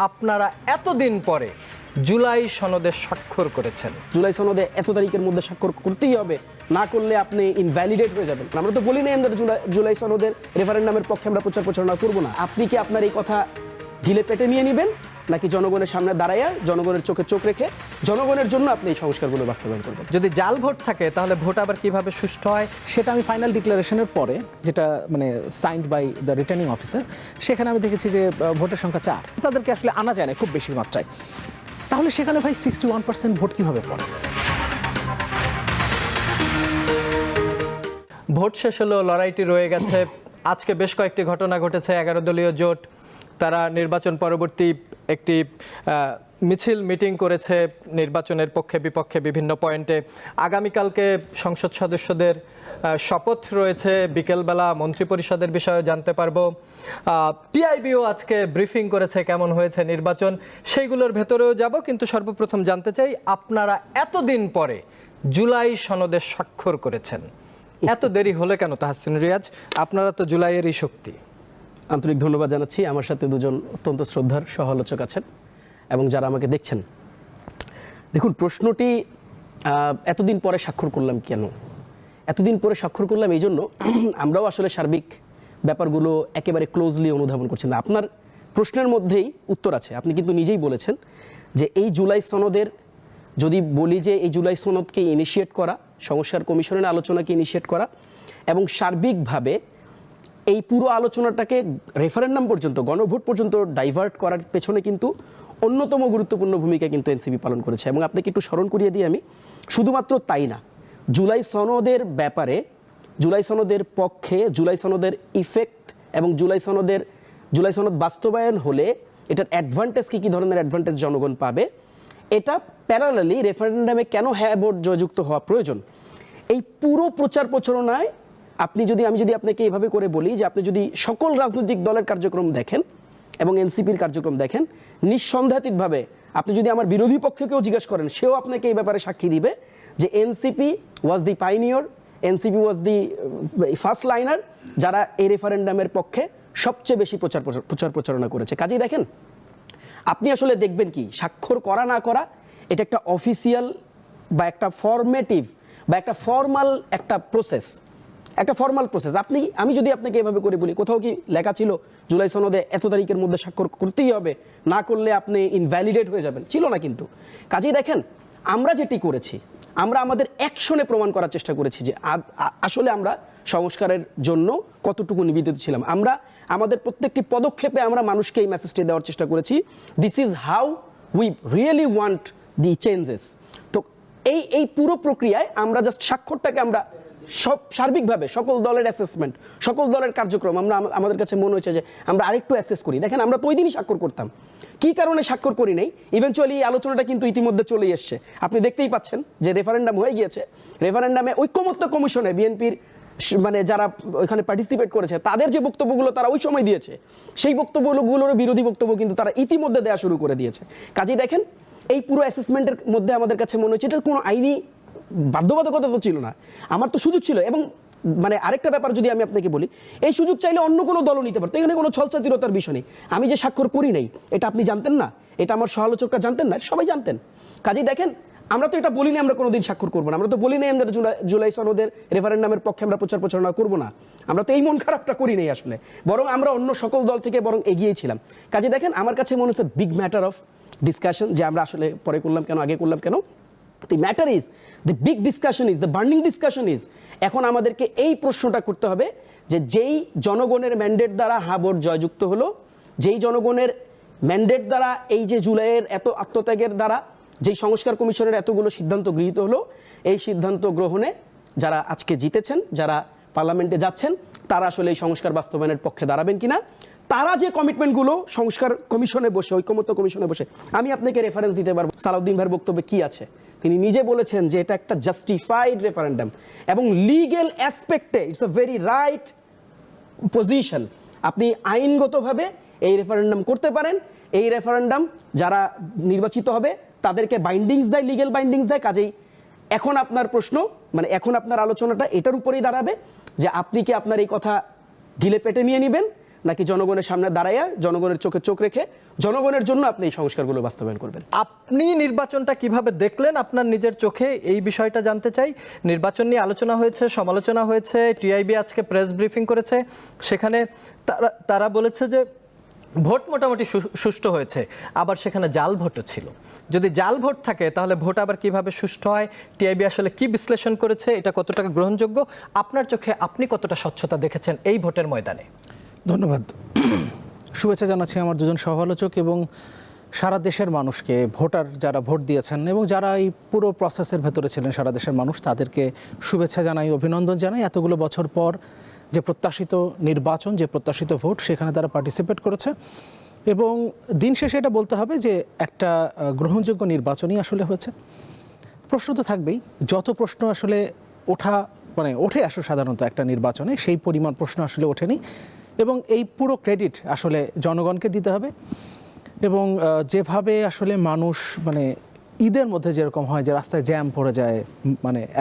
আপনারা এতদিন পরে জুলাই সনদে স্বাক্ষর করেছেন। জুলাই সনদে এত তারিখের মধ্যে স্বাক্ষর করতেই হবে, না করলে আপনি ইনভ্যালিডেট হয়ে যাবেন। আমরা তো বলি নাই আমরা জুলাই সনদের রেফারেন্ডামের পক্ষে আমরা প্রচার প্রচারণা করব না। আপনি কি আপনার এই কথা ঢিলে পেটে নিয়ে নেবেন, নাকি জনগণের সামনে দাঁড়াইয়া জনগণের চোখে চোখ রেখে জনগণের জন্য আপনি এই সংস্কারগুলো বাস্তবায়ন করবেন? যদি জাল ভোট থাকে তাহলে ভোট আবার কিভাবে সুষ্ঠু হয়? সেটা আমি ফাইনাল ডিক্লারেশনের পরে, যেটা মানে signed by the returning officer, সেখানে আমি দেখেছি যে ভোটের সংখ্যা 4, তাদেরকে আসলে আনা যায় না খুব বেশি মাত্রায়। তাহলে সেখানে ভাই 61% ভোট কিভাবে পড়ে? ভোট শেষ হলো, লড়াইটি রয়ে গেছে। আজকে বেশ কয়েকটি ঘটনা ঘটেছে। 11 দলীয় জোট তারা নির্বাচন পরবর্তী একটি মিছিল মিটিং করেছে নির্বাচনের পক্ষে বিপক্ষে বিভিন্ন পয়েন্টে। আগামীকালকে সংসদ সদস্যদের শপথ রয়েছে, বিকেলবেলা মন্ত্রিপরিষদের বিষয়ে জানতে পারবো। টিআইবিও আজকে ব্রিফিং করেছে কেমন হয়েছে নির্বাচন, সেইগুলোর ভেতরেও যাব। কিন্তু সর্বপ্রথম জানতে চাই, আপনারা এতদিন পরে জুলাই সনদে স্বাক্ষর করেছেন, এত দেরি হলে কেন তাহসিন রিয়াজ? আপনারা তো জুলাইয়েরই শক্তি। আন্তরিক ধন্যবাদ জানাচ্ছি। আমার সাথে দুজন অত্যন্ত শ্রদ্ধার সহ আলোচক আছেন এবং যারা আমাকে দেখছেন। দেখুন, প্রশ্নটি এতদিন পরে স্বাক্ষর করলাম কেন? এতদিন পরে স্বাক্ষর করলাম এই জন্য, আমরাও আসলে সার্বিক ব্যাপারগুলো একেবারে ক্লোজলি অনুধাবন করছি না। আপনার প্রশ্নের মধ্যেই উত্তর আছে। আপনি কিন্তু নিজেই বলেছেন যে এই জুলাই সনদের, যদি বলি যে এই জুলাই সনদকে ইনিশিয়েট করা, সংস্কার কমিশনের আলোচনাকে ইনিশিয়েট করা এবং সার্বিকভাবে এই পুরো আলোচনাটাকে রেফারেন্ডাম পর্যন্ত, গণভোট পর্যন্ত ডাইভার্ট করার পেছনে কিন্তু অন্যতম গুরুত্বপূর্ণ ভূমিকা কিন্তু এনসিপি পালন করেছে। এবং আপনাকে একটু স্মরণ করিয়ে দিই আমি, শুধুমাত্র তাই না, জুলাই সনদের ব্যাপারে, জুলাই সনদের পক্ষে, জুলাই সনদের ইফেক্ট এবং জুলাই সনদ বাস্তবায়ন হলে এটার অ্যাডভান্টেজ কী ধরনের অ্যাডভান্টেজ জনগণ পাবে, এটা প্যারালালি রেফারেন্ডামে কেন হ্যাঁ ভোট জয়যুক্ত হওয়া প্রয়োজন, এই পুরো প্রচার প্রচারণায় আমি যদি আপনাকে এইভাবে করে বলি যে আপনি যদি সকল রাজনৈতিক দলের কার্যক্রম দেখেন এবং এনসিপির কার্যক্রম দেখেন, নিঃসন্দেহাতীতভাবে আপনি যদি আমার বিরোধী পক্ষকেও জিজ্ঞেস করেন, সেও আপনাকে এই ব্যাপারে সাক্ষী দিবে যে NCP was the pioneer, NCP was the first liner, যারা এই রেফারেন্ডামের পক্ষে সবচেয়ে বেশি প্রচার প্রচারণা করেছে। কাজেই দেখেন, আপনি আসলে দেখবেন কি, স্বাক্ষর করা না করা এটা একটা অফিসিয়াল বা একটা ফরমেটিভ বা একটা ফর্মাল একটা প্রসেস, আমি যদি আপনাকে এভাবে করে বলি, কোথাও কি লেখা ছিল জুলাই সনদে এত তারিখের মধ্যে স্বাক্ষর করতেই হবে, না করলে আপনি ইনভ্যালিডেট হয়ে যাবেন? ছিল না কিন্তু। কাজেই দেখেন, আমরা যেটি করেছি, আমরা আমাদের অ্যাকশনে প্রমাণ করার চেষ্টা করেছি যে আসলে আমরা সংস্কারের জন্য কতটুকু নিবেদিত ছিলাম। আমরা আমাদের প্রত্যেকটি পদক্ষেপে আমরা মানুষকে এই মেসেজটি দেওয়ার চেষ্টা করেছি, this is how we really want the changes. তো এই পুরো প্রক্রিয়ায় আমরা জাস্ট স্বাক্ষরটাকে আমরা সার্বিকভাবে সকল দলের অ্যাসেসমেন্ট, সকল দলের কার্যক্রম আমাদের কাছে মনে হয়েছে যে আমরা আরেকটু অ্যাসেস করি। দেখেন, আমরা তো ওই দিনই স্বাক্ষর করতাম, কী কারণে স্বাক্ষর করি নাই, ইভেনচুয়ালি এই আলোচনাটা কিন্তু ইতিমধ্যে চলেই এসছে। আপনি দেখতেই পাচ্ছেন যে রেফারেন্ডাম হয়ে গিয়েছে। রেফারেন্ডামে ঐক্যমত্য কমিশনে বিএনপির মানে যারা ওইখানে পার্টিসিপেট করেছে, তাদের যে বক্তব্যগুলো তারা ওই সময় দিয়েছে, সেই বক্তব্যগুলোর বিরোধী বক্তব্য কিন্তু তারা ইতিমধ্যে দেওয়া শুরু করে দিয়েছে। কাজেই দেখেন, এই পুরো অ্যাসেসমেন্টের মধ্যে আমাদের কাছে মনে হচ্ছে এটার কোনো আইনি বাধ্যবাধকতা তো ছিল না, আমার তো সুযোগ ছিল। এবং মানে আরেকটা ব্যাপার যদি আমি আপনাকে বলি, এই সুযোগ চাইলে অন্য কোনো দলও নিতে পারতো, এখানে কোনো ছলচাতুরতার বিষয় নেই। আমি যে স্বাক্ষর করি নাই এটা আপনি জানতেন না, এটা আমার সহালোচকরা জানতেন না, সবাই জানতেন। কাজেই দেখেন, আমরা তো এটা বলিনি আমরা কোনোদিন স্বাক্ষর করবো না, আমরা তো বলি নাই আমরা জুলাই সনদের রেফারেন্ডামের পক্ষে আমরা প্রচার প্রচারণা করবো না, আমরা তো এই মন খারাপটা করি নাই আসলে, বরং আমরা অন্য সকল দল থেকে বরং এগিয়েছিলাম। কাজে দেখেন, আমার কাছে মনে হচ্ছে বিগ ম্যাটার অফ ডিসকাশন, যে আমরা আসলে পরে করলাম কেন, আগে করলাম কেন। The matter is, the big discussion is, the burning discussion is, এখন আমাদেরকে এই প্রশ্নটা করতে হবে যে যেই জনগণের ম্যান্ডেট দ্বারা হ্যাঁ ভোট জয়যুক্ত হলো, যেই জনগণের ম্যান্ডেট দ্বারা এই যে জুলাইয়ের এত আত্মত্যাগের দ্বারা যেই সংস্কার কমিশনের এতগুলো সিদ্ধান্ত গৃহীত হলো, এই সিদ্ধান্ত গ্রহণে যারা আজকে জিতেছেন, যারা পার্লামেন্টে যাচ্ছেন, তারা আসলে এই সংস্কার বাস্তবায়নের পক্ষে দাঁড়াবেন কিনা, তারা যে কমিটমেন্টগুলো সংস্কার কমিশনে বসে, ঐকমত্য কমিশনে বসে, আমি আপনাকে রেফারেন্স দিতে পারবো সালাউদ্দিন ভাইয়ের বক্তব্যে কি আছে। তিনি নিজে বলেছেন যে এটা একটা জাস্টিফাইড রেফারেন্ডাম এবং লিগ্যাল অ্যাসপেক্টে it's a very right position. আপনি আইনগতভাবে এই রেফারেন্ডাম করতে পারেন। এই রেফারেন্ডাম যারা নির্বাচিত হবে তাদেরকে বাইন্ডিংস দেয়, লিগ্যাল বাইন্ডিংস দেয়। কাজেই এখন আপনার প্রশ্ন, মানে এখন আপনার আলোচনাটা এটার উপরেই দাঁড়াবে যে আপনি কি আপনার এই কথা ঢিলে পেটে নিয়ে নেবেন, নাকি জনগণের সামনে দাঁড়াইয়া জনগণের চোখে চোখ রেখে জনগণের জন্য আপনি এই সংস্কারগুলো বাস্তবায়ন করবেন? আপনি নির্বাচনটা কিভাবে দেখলেন আপনার নিজের চোখে, এই বিষয়টা জানতে চাই। নির্বাচন নিয়ে আলোচনা হয়েছে, সমালোচনা হয়েছে, টিআইবি আজকে প্রেস ব্রিফিং করেছে, সেখানে তারা বলেছে যে ভোট মোটামুটি সুষ্ঠু হয়েছে, আবার সেখানে জাল ভোটও ছিল। যদি জাল ভোট থাকে তাহলে ভোট আবার কিভাবে সুষ্ঠু হয়? টিআইবি আসলে কি বিশ্লেষণ করেছে, এটা কতটা গ্রহণযোগ্য? আপনার চোখে আপনি কতটা স্বচ্ছতা দেখেছেন এই ভোটের ময়দানে? ধন্যবাদ। শুভেচ্ছা জানাচ্ছি আমার দুজন সহ-আলোচক এবং সারা দেশের মানুষকে, ভোটার যারা ভোট দিয়েছেন এবং যারা এই পুরো প্রসেসের ভেতরে ছিলেন, সারা দেশের মানুষ, তাদেরকে শুভেচ্ছা জানাই, অভিনন্দন জানাই। এতগুলো বছর পর যে প্রত্যাশিত নির্বাচন, যে প্রত্যাশিত ভোট, সেখানে তারা পার্টিসিপেট করেছে এবং দিন শেষে এটা বলতে হবে যে একটা গ্রহণযোগ্য নির্বাচনই আসলে হয়েছে। প্রশ্ন তো থাকবেই, যত প্রশ্ন আসলে ওঠে আসলে সাধারণত একটা নির্বাচনে, সেই পরিমাণ প্রশ্ন আসলে ওঠেনি এবং এই পুরো ক্রেডিট আসলে জনগণকে দিতে হবে। এবং যেভাবে আসলে মানুষ ঈদের মধ্যে যেরকম হয় যে রাস্তায় জ্যাম পড়ে যায়,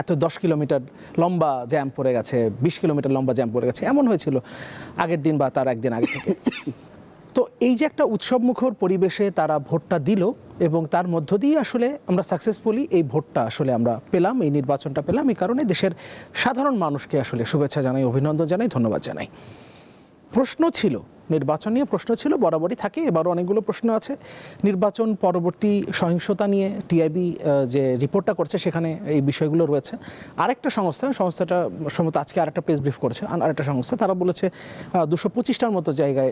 এত 10 কিলোমিটার লম্বা জ্যাম পড়ে গেছে, 20 কিলোমিটার লম্বা জ্যাম পড়ে গেছে, এমন হয়েছিল আগের দিন বা তার একদিন আগে থেকে। তো এই যে একটা উৎসবমুখর পরিবেশে তারা ভোটটা দিল এবং তার মধ্য দিয়ে আসলে আমরা সাকসেসফুলি এই ভোটটা আসলে আমরা পেলাম, এই নির্বাচনটা পেলাম। এই কারণে দেশের সাধারণ মানুষকে আসলে শুভেচ্ছা জানাই, অভিনন্দন জানাই, ধন্যবাদ জানাই। প্রশ্ন ছিল, নির্বাচন নিয়ে প্রশ্ন ছিল, বরাবরই থাকে, এবারও অনেকগুলো প্রশ্ন আছে। নির্বাচন পরবর্তী সহিংসতা নিয়ে টিআইবি যে রিপোর্টটা করছে সেখানে এই বিষয়গুলো রয়েছে। আরেকটা সংস্থাটা সম্ভবত আজকে আরেকটা প্রেস ব্রিফ করেছে, আরেকটা সংস্থা, তারা বলেছে 225টার মতো জায়গায়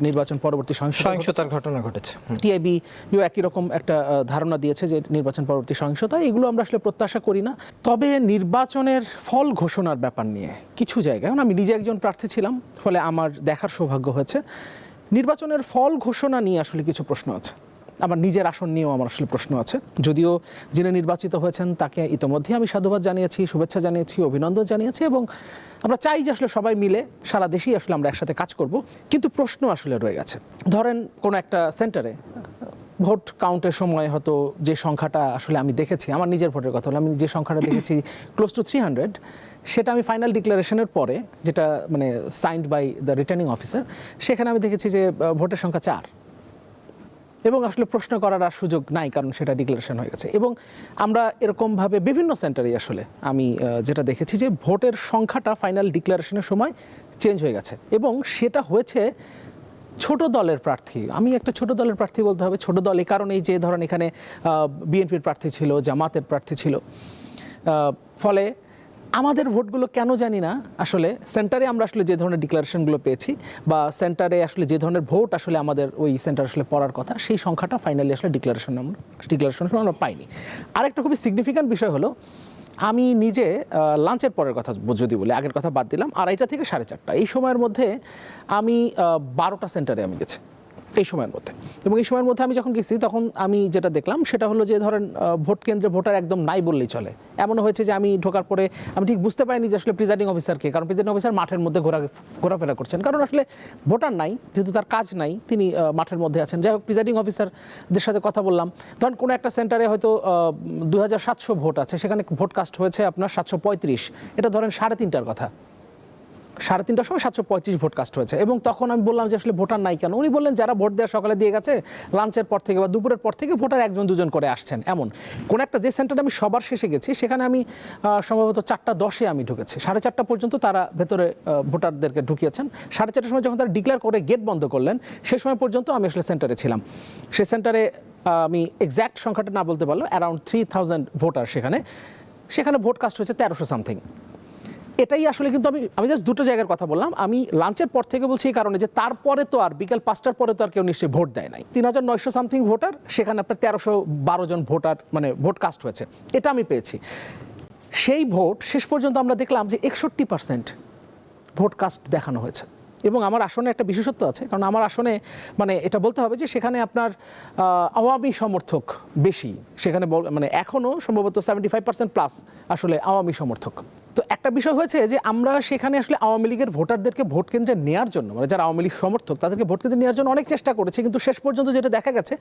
নির্বাচন পরবর্তী সহিংসতার ঘটনা ঘটেছে। টিআইবি একই রকম একটা ধারণা দিয়েছে যে নির্বাচন পরবর্তী সহিংসতা, এগুলো আমরা আসলে প্রত্যাশা করি না। তবে নির্বাচনের ফল ঘোষণার ব্যাপার নিয়ে কিছু জায়গায়, আমি নিজে একজন প্রার্থী ছিলাম, ফলে আমার দেখার সৌভাগ্য হয়েছে, নির্বাচনের ফল ঘোষণা নিয়ে আসলে কিছু প্রশ্ন আছে। আমার নিজের আসন নিয়েও আমার আসলে প্রশ্ন আছে। যদিও যিনি নির্বাচিত হয়েছেন তাকে ইতোমধ্যে আমি সাধুবাদ জানিয়েছি, শুভেচ্ছা জানিয়েছি, অভিনন্দন জানিয়েছি এবং আমরা চাই যে আসলে সবাই মিলে সারা দেশেই আসলে আমরা একসাথে কাজ করব। কিন্তু প্রশ্ন আসলে রয়ে গেছে। ধরেন কোনো একটা সেন্টারে ভোট কাউন্টের সময় হয়তো যে সংখ্যাটা আসলে আমি দেখেছি, আমার নিজের ভোটের কথা হলো, আমি যে সংখ্যাটা দেখেছি ক্লোজ টু 300, সেটা আমি ফাইনাল ডিক্লারেশনের পরে, যেটা signed by the returning officer, সেখানে আমি দেখেছি যে ভোটের সংখ্যা 4 এবং আসলে প্রশ্ন করার আর সুযোগ নাই, কারণ সেটা ডিক্লারেশন হয়ে গেছে। এবং আমরা এরকমভাবে বিভিন্ন সেন্টারে আসলে আমি যেটা দেখেছি যে ভোটের সংখ্যাটা ফাইনাল ডিক্লারেশনের সময় চেঞ্জ হয়ে গেছে এবং সেটা হয়েছে ছোট দলের প্রার্থী। আমি একটা ছোট দলের প্রার্থী বলতে হবে, ছোট দল এই কারণেই যে ধরেন এখানে বিএনপির প্রার্থী ছিল, জামাতের প্রার্থী ছিল, ফলে আমাদের ভোটগুলো কেন জানি না আসলে সেন্টারে আমরা আসলে যে ধরনের ডিক্লারেশনগুলো পেয়েছি বা সেন্টারে আসলে যে ধরনের ভোট আসলে আমাদের ওই সেন্টার আসলে পড়ার কথা, সেই সংখ্যাটা ফাইনালি আসলে ডিক্লারেশন আমরা পাইনি। আরেকটা খুবই সিগনিফিক্যান্ট বিষয় হলো, আমি নিজে লাঞ্চের পরের কথা যদি বলি, আগের কথা বাদ দিলাম, 2:30 থেকে 4:30, এই সময়ের মধ্যে আমি 12টা সেন্টারে আমি গেছি এই সময়ের মধ্যে। এবং এই সময়ের মধ্যে আমি যখন গেছি তখন আমি যেটা দেখলাম সেটা হলো যে ধরেন ভোট কেন্দ্রে ভোটার একদম নাই বললেই চলে। এমনও হয়েছে যে আমি ঢোকার পরে আমি ঠিক বুঝতে পারিনি যে আসলে প্রিজাইডিং অফিসারকে, কারণ প্রিজাইডিং অফিসার মাঠের মধ্যে ঘোরাফেরা করছেন, কারণ আসলে ভোটার নাই, যেহেতু তার কাজ নাই, তিনি মাঠের মধ্যে আছেন। যাই হোক, প্রিজাইডিং অফিসারদের সাথে কথা বললাম। ধরেন কোনো একটা সেন্টারে হয়তো 2700 ভোট আছে, সেখানে ভোট কাস্ট হয়েছে আপনার 735, এটা ধরেন 3:30টার কথা, 3:30টার সময় 735 ভোট কাস্ট হয়েছে। এবং তখন আমি বললাম যে আসলে ভোটার নাই কেন? উনি বললেন যারা ভোট দেওয়ার সকালে দিয়ে গেছে, লাঞ্চের পর থেকে বা দুপুরের পর থেকে ভোটার 1-2জন করে আসছেন। এমন কোন একটা যে সেন্টারে আমি সবার শেষে গেছি, সেখানে আমি সম্ভবত 4:10 আমি ঢুকেছি, 4:30 পর্যন্ত তারা ভেতরে ভোটারদেরকে ঢুকিয়েছেন। 4:30টার সময় যখন তারা ডিক্লেয়ার করে গেট বন্ধ করলেন, সেই সময় পর্যন্ত আমি আসলে সেন্টারে ছিলাম। সেই সেন্টারে আমি এক্স্যাক্ট সংখ্যাটা না বলতে পারলো, অ্যারাউন্ড 3000 ভোটার সেখানে ভোট কাস্ট হয়েছে 1300 সামথিং। এটাই আসলে, কিন্তু আমি জাস্ট দুটো জায়গার কথা বললাম। আমি লাঞ্চের পর থেকে বলছি এই কারণে যে তারপরে তো আর বিকেল 5টার পরে তো আর কেউ নিশ্চয়ই ভোট দেয় নাই। 3900 সামথিং ভোটার, সেখানে আপনার 1312 জন ভোটার ভোট কাস্ট হয়েছে, এটা আমি পেয়েছি। সেই ভোট শেষ পর্যন্ত আমরা দেখলাম যে 61% ভোট কাস্ট দেখানো হয়েছে। এবং আমার আসনে একটা বিশেষত্ব আছে, কারণ আমার আসনে এটা বলতে হবে যে সেখানে আপনার আওয়ামী সমর্থক বেশি, সেখানে এখনও সম্ভবত 75% প্লাস আসলে আওয়ামী সমর্থক। তো একটা বিষয় হয়েছে যে আমরা সেখানে আসলে আওয়ামী লীগের ভোটারদেরকে ভোট কেন্দ্রে নেওয়ার জন্য, যারা আওয়ামী লীগ সমর্থক তাদেরকে ভোট কেন্দ্রে নেওয়ার জন্য অনেক চেষ্টা করেছে, কিন্তু শেষ পর্যন্ত যেটা দেখা গেছে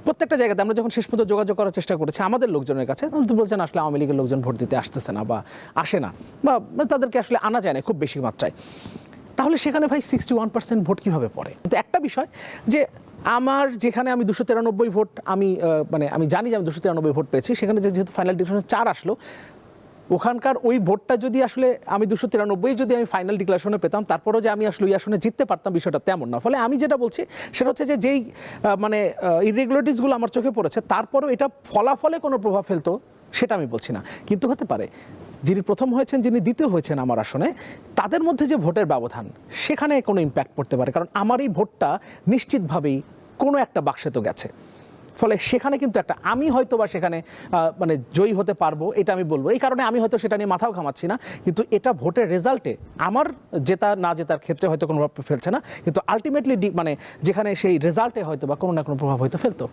প্রত্যেকটা জায়গাতে আমরা যখন শেষ পর্যন্ত যোগাযোগ করার চেষ্টা করেছি আমাদের লোকজনের কাছে, তখন তো বলছেন আসলে আওয়ামী লীগের লোকজন ভোট দিতে আসতেছে না বা আসে না, বা তাদেরকে আসলে আনা যায় না খুব বেশি মাত্রায়। তাহলে সেখানে ভাই 61% ভোট কিভাবে পড়ে? কিন্তু একটা বিষয় যে আমার যেখানে আমি 293 ভোট আমি জানি যে আমি 293 ভোট পেয়েছি, সেখানে যেহেতু ফাইনাল ডিক্লারেশন 4 আসলো, ওখানকার ওই ভোটটা যদি আসলে আমি 293 যদি আমি ফাইনাল ডিক্লারেশনে পেতাম, তারপরেও যে আমি আসলে ওই আসনে জিততে পারতাম, বিষয়টা তেমন না। ফলে আমি যেটা বলছি সেটা হচ্ছে যে যেই ইরেগুলারিটিসগুলো আমার চোখে পড়েছে, তারপরেও এটা ফলাফলে কোনো প্রভাব ফেলতো সেটা আমি বলছি না। কিন্তু হতে পারে যিনি প্রথম হয়েছেন, যিনি দ্বিতীয় হয়েছেন আমার আসনে, তাদের মধ্যে যে ভোটের ব্যবধান, সেখানে কোনো ইম্প্যাক্ট পড়তে পারে। কারণ আমার এই ভোটটা নিশ্চিতভাবেই কোনো একটা বাক্সে তো গেছে। ফলে সেখানে কিন্তু একটা আমি হয়তো বা সেখানে জয়ী হতে পারবো, এটা আমি বলবো। এই কারণে আমি হয়তো সেটা নিয়ে মাথাও ঘামাচ্ছি না। কিন্তু এটা ভোটের রেজাল্টে আমার জেতা না জেতার ক্ষেত্রে হয়তো কোনো প্রভাব ফেলছে না, কিন্তু আলটিমেটলি যেখানে সেই রেজাল্টে হয়তো বা কোনো না কোনো প্রভাব হয়তো ফেলতো।